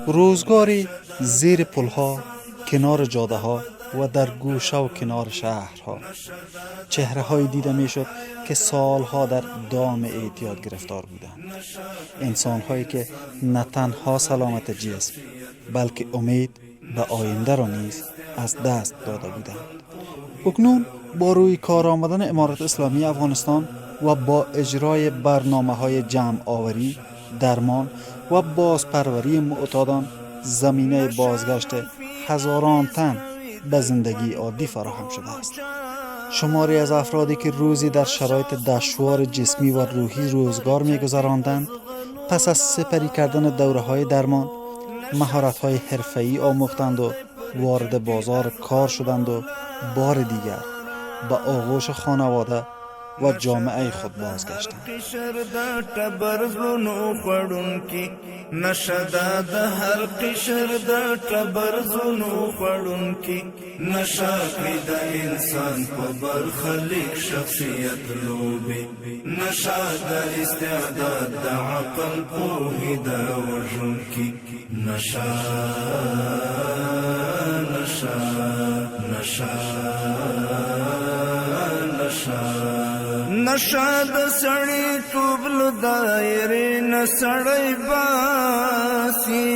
روزگاری زیر پلها، کنار جاده ها و در گوشه و کنار شهرها چهره های دیده می شد که سالها در دام اعتیاد گرفتار بودند. انسان هایی که نه تنها سلامت جسم بلکه امید به آینده را نیز از دست داده بودند. اکنون با روی کار آمدن امارت اسلامی افغانستان و با اجرای برنامه‌های جمع آوری، درمان و بازپروری معتادان زمینه بازگشت هزاران تن به زندگی عادی فراهم شده است. شماری از افرادی که روزی در شرایط دشوار جسمی و روحی روزگار می‌گذراندند، پس از سپری کردن دوره‌های درمان، مهارت‌های حرفه‌ای آموختند و وارد بازار کار شدند و بار دیگر به آغوش خانواده و جامعه خود بازگشتند. نشدا د هر قشر د تبرزونو خړون کی نشا کړی د انسان په برخلیک شخصیت لوبي نشا د استعداد د عقل په د وجود کی نشا نشا نشا نشا نشا د سړی توبل دایره نسړی باسی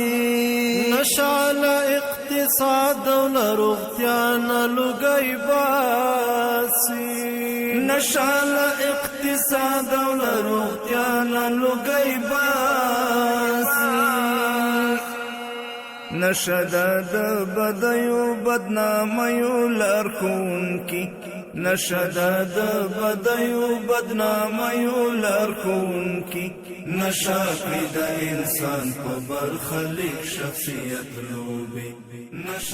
نشا له اقتصاد او لروغتیا نه لګی باسی نشا له اقتصاد او لروغتیا نه لګی باسی نشا د بدیو بدنامیو لارکون کی نشدا د بدیو بدنامیو لارکون کی نشا کړی د انسان په برخلیک شخصیت لوبي.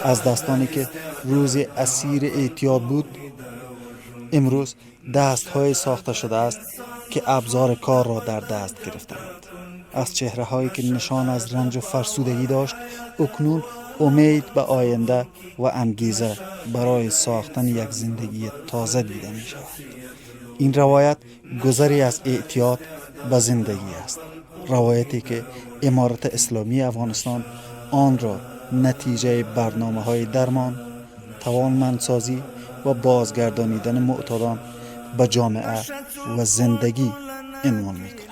از دستانی که روزی اسیر اعتیاد بود، امروز دست‌های ساخته شده است که ابزار کار را در دست گرفتند. از چهره‌هایی که نشان از رنج و فرسودگی داشت، اکنون امید به آینده و انگیزه برای ساختن یک زندگی تازه دیده می شود. این روایت گذری از اعتیاد به زندگی است. روایتی که امارت اسلامی افغانستان آن را نتیجه برنامه‌های درمان، توانمندسازی و بازگردانیدن معتادان به جامعه و زندگی عنوان می کند.